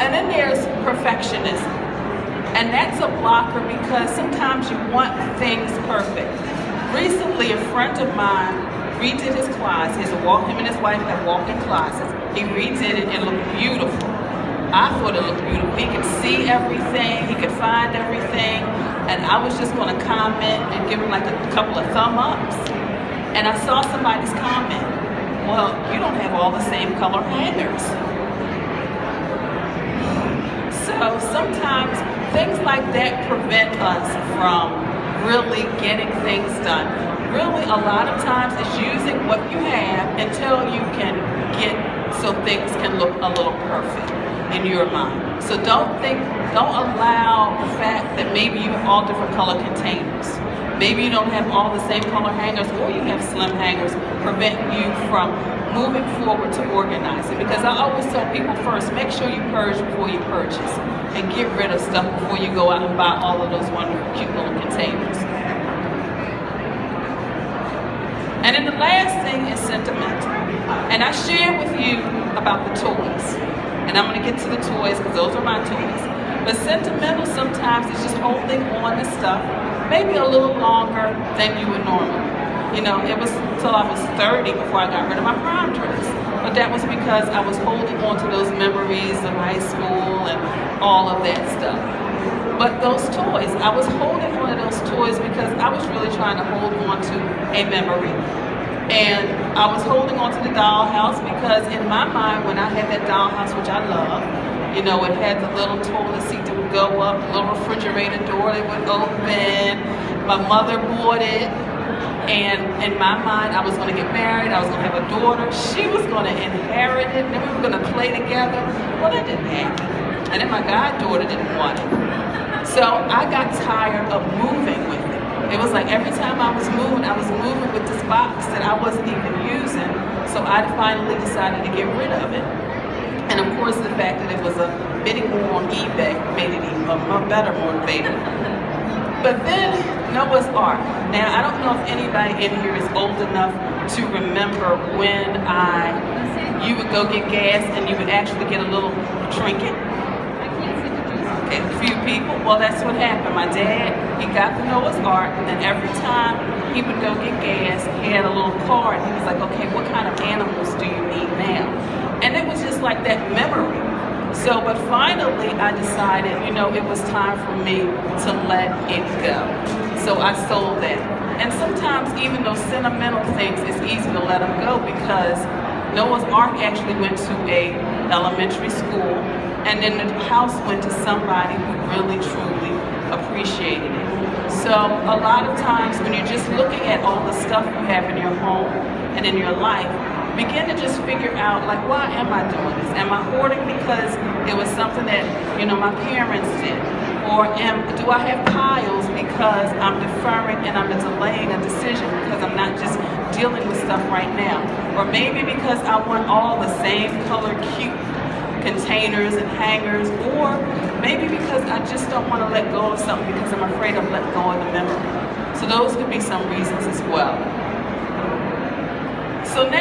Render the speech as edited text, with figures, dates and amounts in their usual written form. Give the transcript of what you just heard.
And then there's perfectionism. And that's a blocker because sometimes you want things perfect. Recently, a friend of mine redid his closet. Him and his wife had walk-in closets. He redid it and it looked beautiful. I thought it looked beautiful. He could see everything, he could find everything, and I was just going to comment and give him like a couple of thumb ups. And I saw somebody's comment, well, you don't have all the same color hangers. So sometimes things like that prevent us from really getting things done. Really, a lot of times it's using what you have until you can get so things can look a little perfect in your mind. So don't allow the fact that maybe you have all different color containers. Maybe you don't have all the same color hangers, or you have slim hangers, prevent you from moving forward to organize it. Because I always tell people first, make sure you purge before you purchase, and get rid of stuff before you go out and buy all of those wonderful, cute little containers. And then the last thing is sentimental. And I shared with you about the toys. And I'm going to get to the toys because those are my toys. But sentimental sometimes is just holding on to stuff maybe a little longer than you would normally. You know, it was until I was 30 before I got rid of my prom dress. But that was because I was holding on to those memories of high school and all of that stuff. But those toys, I was holding on to those toys because I was really trying to hold on to a memory. And I was holding on to the dollhouse because in my mind, when I had that dollhouse, which I love, you know, it had the little toilet seat that would go up, the little refrigerator door that would open. My mother bought it. And in my mind, I was going to get married, I was going to have a daughter, she was going to inherit it, and then we were going to play together. Well, that didn't happen. And then my goddaughter didn't want it. So I got tired of moving with it. It was like every time I was moving with this box that I wasn't even using. So I finally decided to get rid of it. And of course, the fact that it was a bidding war on eBay made it even a better motivator. But then Noah's Ark. Now, I don't know if anybody in here is old enough to remember when you would go get gas and you would actually get a little trinket. Okay, a few people. Well, that's what happened. My dad, he got the Noah's Ark, and every time he would go get gas, he had a little card. He was like, okay, what kind of animals do you need now? And it was just like that memory. So, but finally I decided, you know, it was time for me to let it go. So I sold that. And sometimes even those sentimental things, it's easy to let them go because Noah's Ark actually went to a elementary school, and then the house went to somebody who really truly appreciated it. So a lot of times when you're just looking at all the stuff you have in your home and in your life, begin to just figure out, like, why am I doing this? Am I hoarding because it was something that, you know, my parents did? Or do I have piles because I'm deferring and I'm delaying a decision because I'm not just dealing with stuff right now? Or maybe because I want all the same color cute containers and hangers, or maybe because I just don't want to let go of something because I'm afraid of letting go of the memory. So those could be some reasons as well. So now